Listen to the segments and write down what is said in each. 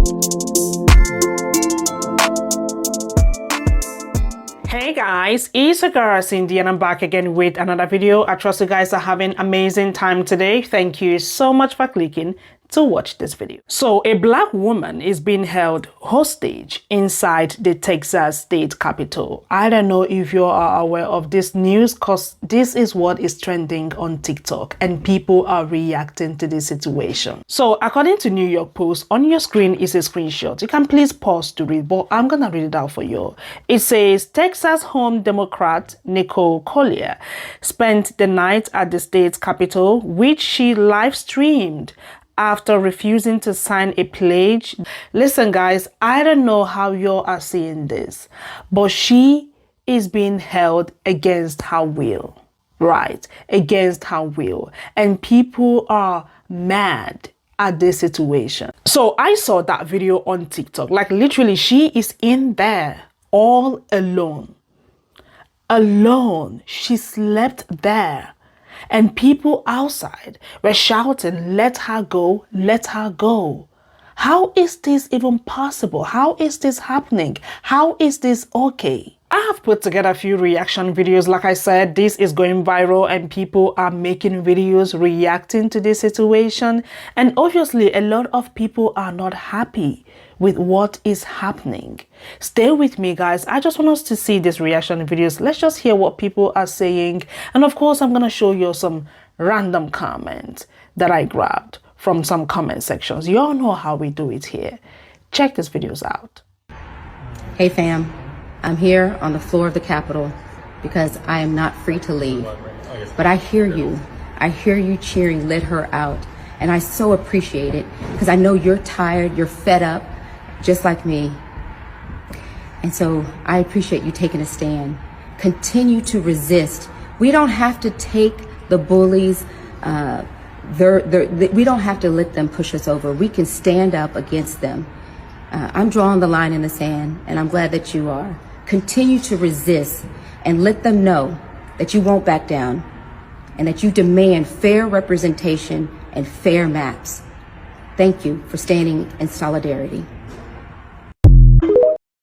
Hey guys, it's your girl Cindy and I'm back again with another video. I trust you guys are having an amazing time today. Thank you so much for clicking to watch this video. So a black woman is being held hostage inside the Texas state capitol. I don't know if you are aware of this news because this is what is trending on TikTok and people are reacting to this situation. So according to New York Post, on your screen is a screenshot. You can please pause to read, but I'm gonna read it out for you. It says Texas home Democrat Nicole Collier spent the night at the state capitol, which she live streamed after refusing to sign a pledge. Listen guys, I don't know how you are seeing this, but she is being held against her will, right? Against her will. And people are mad at this situation. So I saw that video on TikTok. Like literally she is in there all alone. Alone. She slept there. And people outside were shouting, let her go, let her go. How is this even possible? How is this happening? How is this okay? I have put together a few reaction videos. Like I said, this is going viral and people are making videos reacting to this situation. And obviously, a lot of people are not happy with what is happening. Stay with me, guys. I just want us to see these reaction videos. Let's just hear what people are saying. And of course, I'm going to show you some random comments that I grabbed from some comment sections. You all know how we do it here. Check these videos out. Hey fam, I'm here on the floor of the Capitol because I am not free to leave. But I hear you. I hear you cheering, let her out. And I so appreciate it because I know you're tired, you're fed up, just like me. And so I appreciate you taking a stand. Continue to resist. We don't have to take the bullies, we don't have to let them push us over. We can stand up against them. I'm drawing the line in the sand, and I'm glad that you are. Continue to resist and let them know that you won't back down and that you demand fair representation and fair maps. Thank you for standing in solidarity.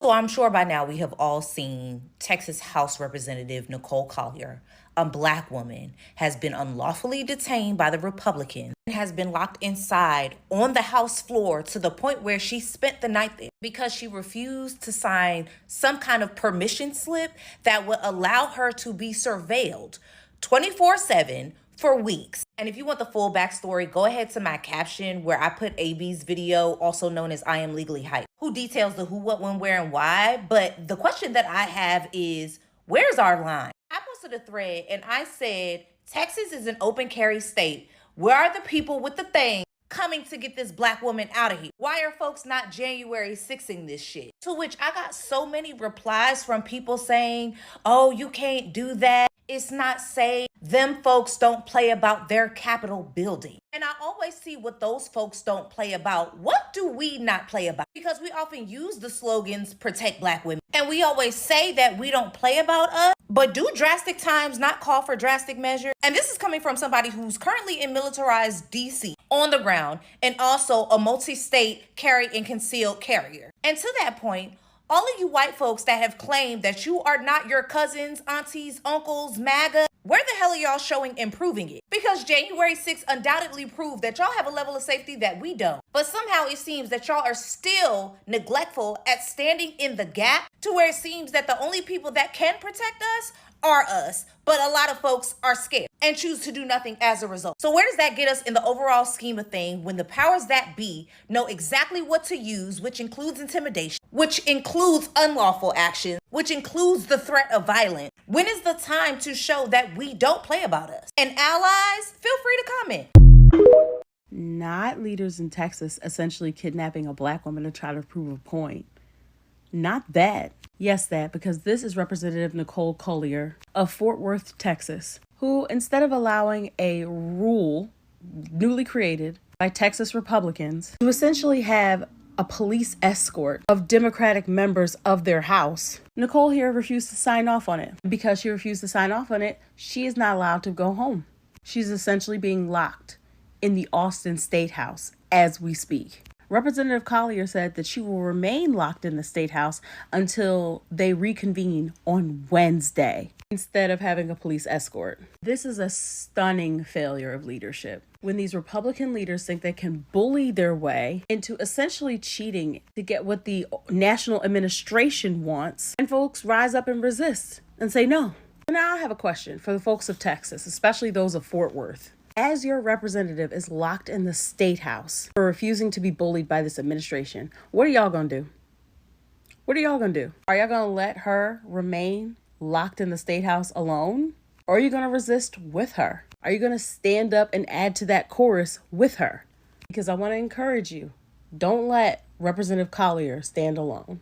So I'm sure by now we have all seen Texas House Representative Nicole Collier, a black woman, has been unlawfully detained by the Republicans and has been locked inside on the House floor to the point where she spent the night there because she refused to sign some kind of permission slip that would allow her to be surveilled 24/7 for weeks. And if you want the full backstory, go ahead to my caption where I put AB's video, also known as I Am Legally Hyped, who details the who, what, when, where, and why. But the question that I have is, where's our line? I posted a thread and I said, Texas is an open carry state. Where are the people with the thing coming to get this black woman out of here? Why are folks not January 6ing this shit? To which I got so many replies from people saying, oh, you can't do that. It's not safe. Them folks don't play about their Capitol building. And I always see what those folks don't play about. What do we not play about? Because we often use the slogans, protect black women. And we always say that we don't play about us. But do drastic times not call for drastic measures? And this is coming from somebody who's currently in militarized DC on the ground and also a multi-state carry and concealed carrier. And to that point, all of you white folks that have claimed that you are not your cousins, aunties, uncles, MAGA, where the hell are y'all showing improving it? Because January 6th undoubtedly proved that y'all have a level of safety that we don't. But somehow it seems that y'all are still neglectful at standing in the gap to where it seems that the only people that can protect us are us. But a lot of folks are scared and choose to do nothing as a result. So where does that get us in the overall scheme of things when the powers that be know exactly what to use, which includes intimidation, which includes unlawful action, which includes the threat of violence? When is the time to show that we don't play about us? And allies, feel free to comment. Not leaders in Texas essentially kidnapping a black woman to try to prove a point. Not that. Yes, that, because this is Representative Nicole Collier of Fort Worth, Texas, who, instead of allowing a rule newly created by Texas Republicans to essentially have a police escort of Democratic members of their house, Nicole here refused to sign off on it. Because she refused to sign off on it, she is not allowed to go home. She's essentially being locked in the Austin State House as we speak. Representative Collier said that she will remain locked in the State House until they reconvene on Wednesday instead of having a police escort. This is a stunning failure of leadership. When these Republican leaders think they can bully their way into essentially cheating to get what the national administration wants, and folks rise up and resist and say no. Now I have a question for the folks of Texas, especially those of Fort Worth. As your representative is locked in the State House for refusing to be bullied by this administration, what are y'all gonna do? What are y'all gonna do? Are y'all gonna let her remain locked in the State House alone? Or are you gonna resist with her? Are you gonna stand up and add to that chorus with her? Because I wanna encourage you, don't let Representative Collier stand alone.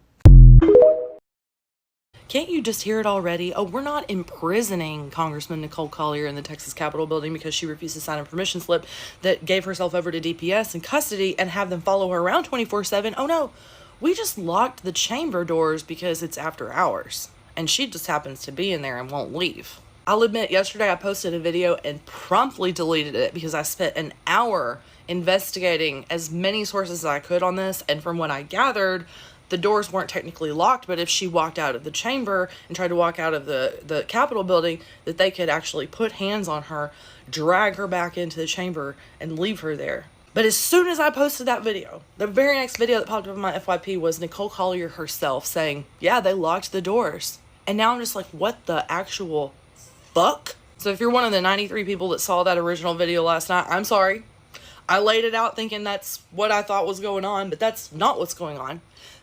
Can't you just hear it already? Oh, we're not imprisoning Congressman Nicole Collier in the Texas Capitol building because she refused to sign a permission slip that gave herself over to DPS in custody and have them follow her around 24/7. Oh no, we just locked the chamber doors because it's after hours and she just happens to be in there and won't leave. I'll admit, yesterday I posted a video and promptly deleted it because I spent an hour investigating as many sources as I could on this, and from what I gathered, the doors weren't technically locked, but if she walked out of the chamber and tried to walk out of the Capitol building, that they could actually put hands on her, drag her back into the chamber, and leave her there. But as soon as I posted that video, the very next video that popped up on my FYP was Nicole Collier herself saying, yeah, they locked the doors. And now I'm just like, what the actual fuck? So if you're one of the 93 people that saw that original video last night, I'm sorry. I laid it out thinking that's what I thought was going on, but that's not what's going on.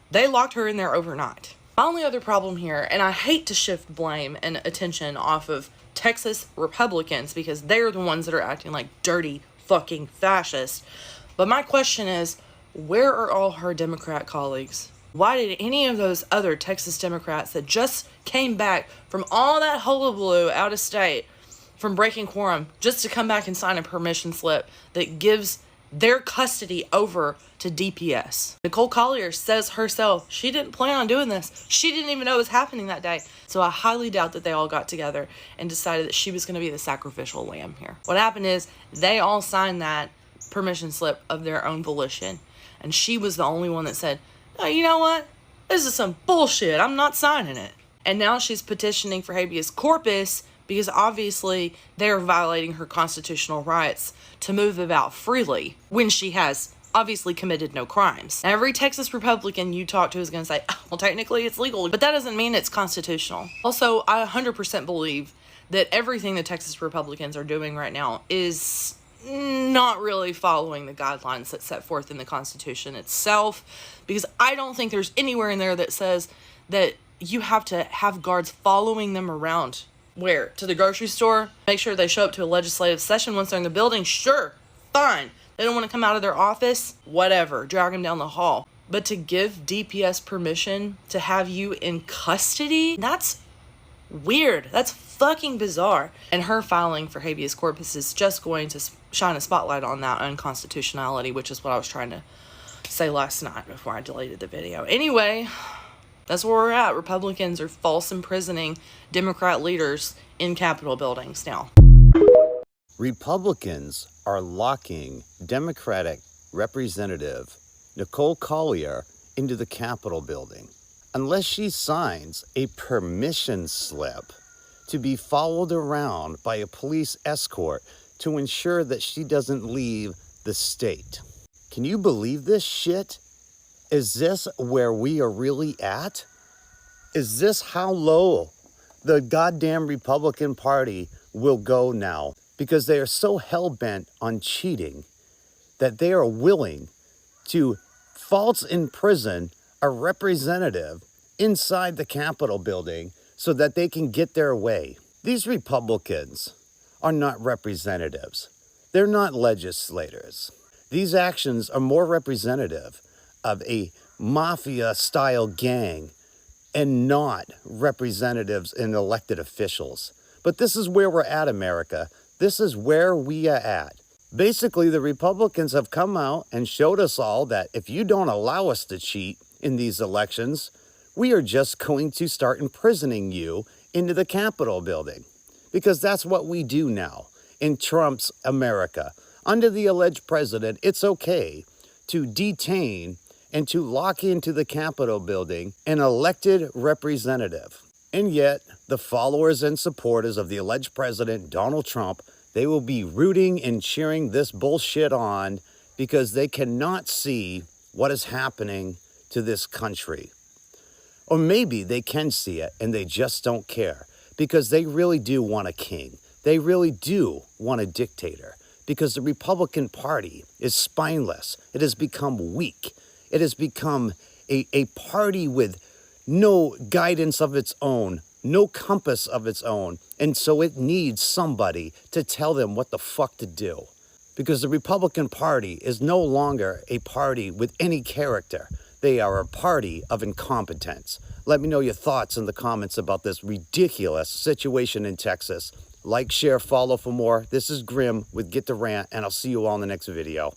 They locked her in there overnight. My only other problem here, and I hate to shift blame and attention off of Texas Republicans because they're the ones that are acting like dirty fucking fascists. But my question is, where are all her Democrat colleagues? Why did any of those other Texas Democrats that just came back from all that hullabaloo out of state from breaking quorum just to come back and sign a permission slip that gives their custody over to DPS? Nicole Collier says herself she didn't plan on doing this. She didn't even know it was happening that day. So I highly doubt that they all got together and decided that she was going to be the sacrificial lamb here. What happened is they all signed that permission slip of their own volition. And she was the only one that said, oh, you know what? This is some bullshit. I'm not signing it. And now she's petitioning for habeas corpus because obviously they're violating her constitutional rights to move about freely when she has obviously committed no crimes. Now, every Texas Republican you talk to is going to say, oh, well, technically it's legal, but that doesn't mean it's constitutional. Also, I 100% believe that everything the Texas Republicans are doing right now is not really following the guidelines that set forth in the Constitution itself, because I don't think there's anywhere in there that says that you have to have guards following them around. Where? To the grocery store? Make sure they show up to a legislative session once they're in the building? Sure, fine. They don't want to come out of their office? Whatever, drag them down the hall. But to give DPS permission to have you in custody? That's weird. That's fucking bizarre. And her filing for habeas corpus is just going to shine a spotlight on that unconstitutionality, which is what I was trying to say last night before I deleted the video. Anyway, that's where we're at. Republicans are false imprisoning Democrat leaders in Capitol buildings now. Republicans are locking Democratic Representative Nicole Collier into the Capitol building unless she signs a permission slip to be followed around by a police escort to ensure that she doesn't leave the state. Can you believe this shit? Is this where we are really at? Is this how low the goddamn Republican Party will go now? Because they are so hell-bent on cheating that they are willing to false imprison a representative inside the Capitol building so that they can get their way. These Republicans are not representatives. They're not legislators. These actions are more representative of a mafia-style gang and not representatives and elected officials. But this is where we're at, America. This is where we are at. Basically, the Republicans have come out and showed us all that if you don't allow us to cheat in these elections, we are just going to start imprisoning you into the Capitol building. Because that's what we do now in Trump's America. Under the alleged president, it's okay to detain and to lock into the Capitol building an elected representative. And yet, the followers and supporters of the alleged president, Donald Trump, they will be rooting and cheering this bullshit on because they cannot see what is happening to this country. Or maybe they can see it and they just don't care because they really do want a king. They really do want a dictator because the Republican Party is spineless. It has become weak. It has become a party with no guidance of its own, no compass of its own. And so it needs somebody to tell them what the fuck to do. Because the Republican Party is no longer a party with any character. They are a party of incompetence. Let me know your thoughts in the comments about this ridiculous situation in Texas. Like, share, follow for more. This is Grim with Get the Rant, and I'll see you all in the next video.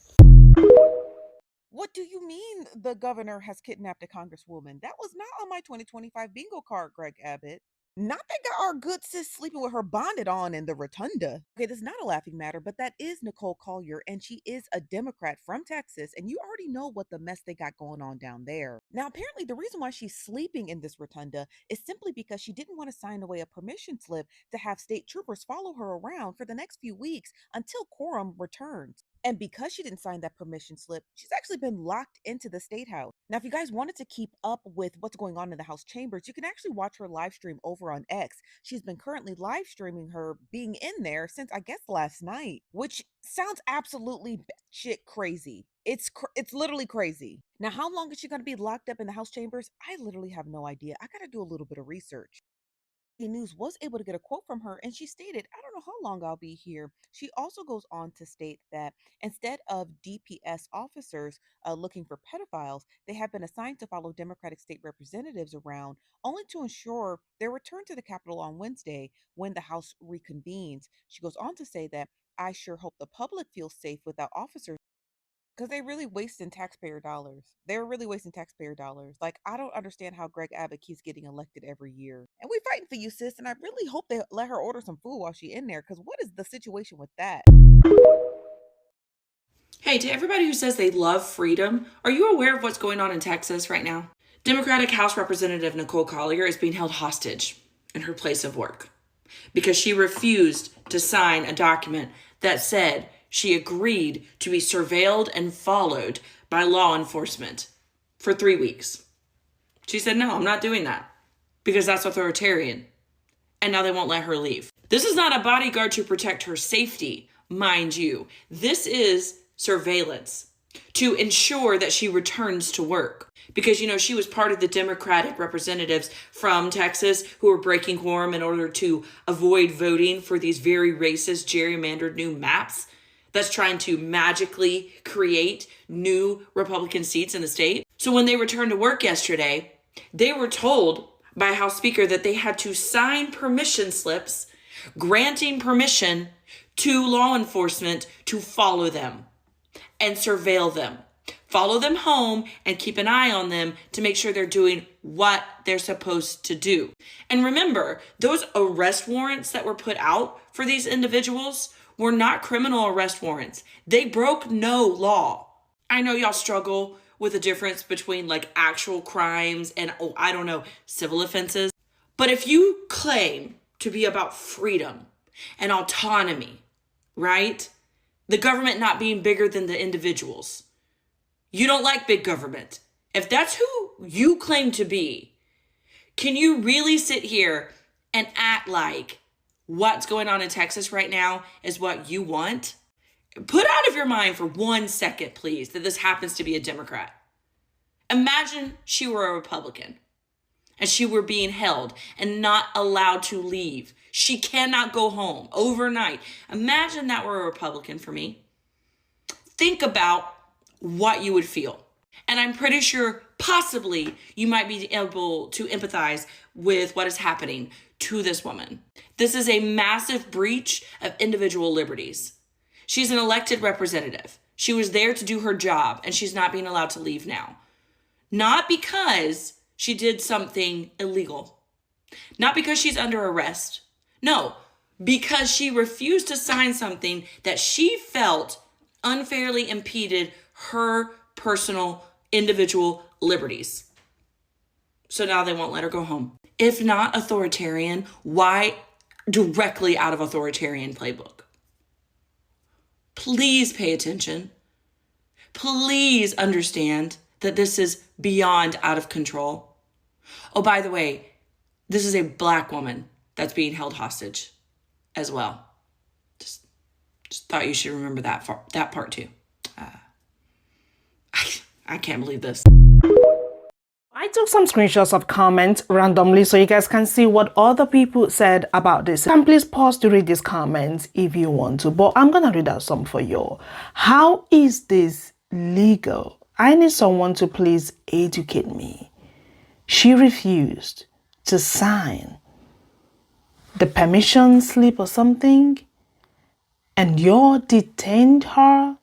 What do you mean the governor has kidnapped a congresswoman? That was not on my 2025 bingo card, Greg Abbott. Not that got our good sis sleeping with her bonnet on in the rotunda. Okay, this is not a laughing matter, but that is Nicole Collier, and she is a Democrat from Texas, and you already know what the mess they got going on down there. Now, apparently, the reason why she's sleeping in this rotunda is simply because she didn't want to sign away a permission slip to have state troopers follow her around for the next few weeks until quorum returns. And because she didn't sign that permission slip, she's actually been locked into the state house. Now, if you guys wanted to keep up with what's going on in the House chambers, you can actually watch her live stream over on X. She's been currently live streaming her being in there since, I guess, last night, which sounds absolutely shit crazy. It's literally crazy. Now, how long is she going to be locked up in the House chambers? I literally have no idea. I got to do a little bit of research. News was able to get a quote from her, and she stated, "I don't know how long I'll be here." She also goes on to state that instead of DPS officers looking for pedophiles, they have been assigned to follow Democratic state representatives around, only to ensure their return to the Capitol on Wednesday when the House reconvenes. She goes on to say that, "I sure hope the public feels safe without officers." Because they're really wasting taxpayer dollars. They're really wasting taxpayer dollars. Like, I don't understand how Greg Abbott keeps getting elected every year. And we fighting for you, sis. And I really hope they let her order some food while she's in there. Because what is the situation with that? Hey, to everybody who says they love freedom, are you aware of what's going on in Texas right now? Democratic House Representative Nicole Collier is being held hostage in her place of work because she refused to sign a document that said she agreed to be surveilled and followed by law enforcement for 3 weeks. She said, no, I'm not doing that because that's authoritarian. And now they won't let her leave. This is not a bodyguard to protect her safety, mind you. This is surveillance to ensure that she returns to work. Because, you know, she was part of the Democratic representatives from Texas who were breaking quorum in order to avoid voting for these very racist gerrymandered new maps that's trying to magically create new Republican seats in the state. So when they returned to work yesterday, they were told by a House Speaker that they had to sign permission slips granting permission to law enforcement to follow them and surveil them. Follow them home and keep an eye on them to make sure they're doing what they're supposed to do. And remember, those arrest warrants that were put out for these individuals were not criminal arrest warrants. They broke no law. I know y'all struggle with the difference between like actual crimes and, civil offenses. But if you claim to be about freedom and autonomy, right? The government not being bigger than the individuals. You don't like big government. If that's who you claim to be, can you really sit here and act like what's going on in Texas right now is what you want? Put out of your mind for 1 second, please, that this happens to be a Democrat. Imagine she were a Republican and she were being held and not allowed to leave. She cannot go home overnight. Imagine that were a Republican for me. Think about what you would feel. And I'm pretty sure possibly you might be able to empathize with what is happening to this woman. This is a massive breach of individual liberties. She's an elected representative. She was there to do her job, and she's not being allowed to leave now. Not because she did something illegal. Not because she's under arrest. No, because she refused to sign something that she felt unfairly impeded her personal, individual liberties. So now they won't let her go home. If not authoritarian, why directly out of authoritarian playbook? Please pay attention. Please understand that this is beyond out of control. Oh, by the way, this is a Black woman that's being held hostage as well. Just thought you should remember that part too. I can't believe this. I took some screenshots of comments randomly so you guys can see what other people said about this. And please pause to read these comments if you want to, but I'm gonna read out some for you. How is this legal? I need someone to please educate me. She refused to sign the permission slip or something, and you detained her.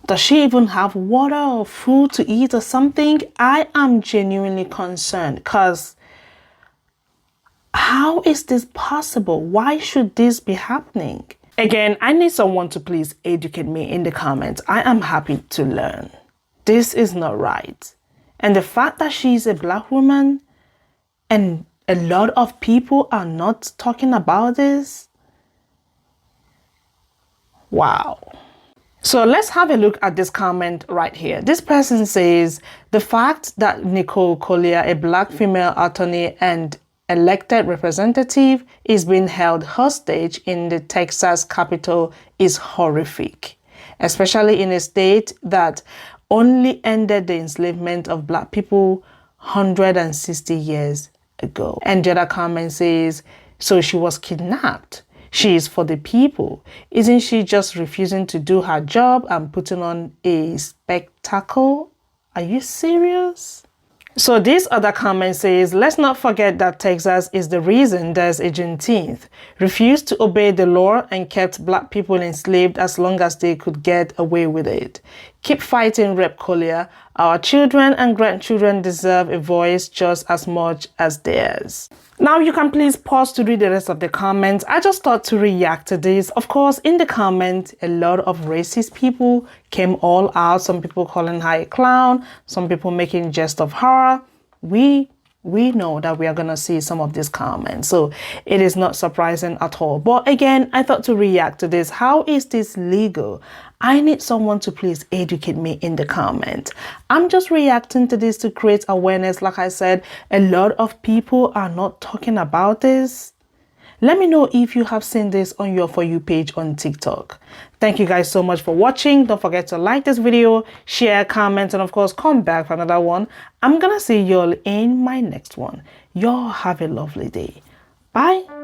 Does she even have water or food to eat or something? I am genuinely concerned because how is this possible? Why should this be happening? Again, I need someone to please educate me in the comments. I am happy to learn. This is not right. And the fact that she's a Black woman and a lot of people are not talking about this. Wow. So let's have a look at this comment right here. This person says, the fact that Nicole Collier, a Black female attorney and elected representative, is being held hostage in the Texas Capitol is horrific, especially in a state that only ended the enslavement of Black people 160 years ago. And the other comment says, so she was kidnapped. She is for the people. Isn't she just refusing to do her job and putting on a spectacle? Are you serious? So this other comment says, let's not forget that Texas is the reason there's a Juneteenth. Refused to obey the law and kept Black people enslaved as long as they could get away with it. Keep fighting, Rep. Collier. Our children and grandchildren deserve a voice just as much as theirs. Now you can please pause to read the rest of the comments. I just thought to react to this. Of course, in the comments, a lot of racist people came all out. Some people calling her a clown, some people making jest of her. We know that we are going to see some of these comments, so it is not surprising at all. But again, I thought to react to this. How is this legal? I need someone to please educate me in the comments. I'm just reacting to this to create awareness. Like I said, a lot of people are not talking about this. Let me know if you have seen this on your For You page on TikTok. Thank you guys so much for watching. Don't forget to like this video, share, comment, and of course, come back for another one. I'm gonna see y'all in my next one. Y'all have a lovely day. Bye.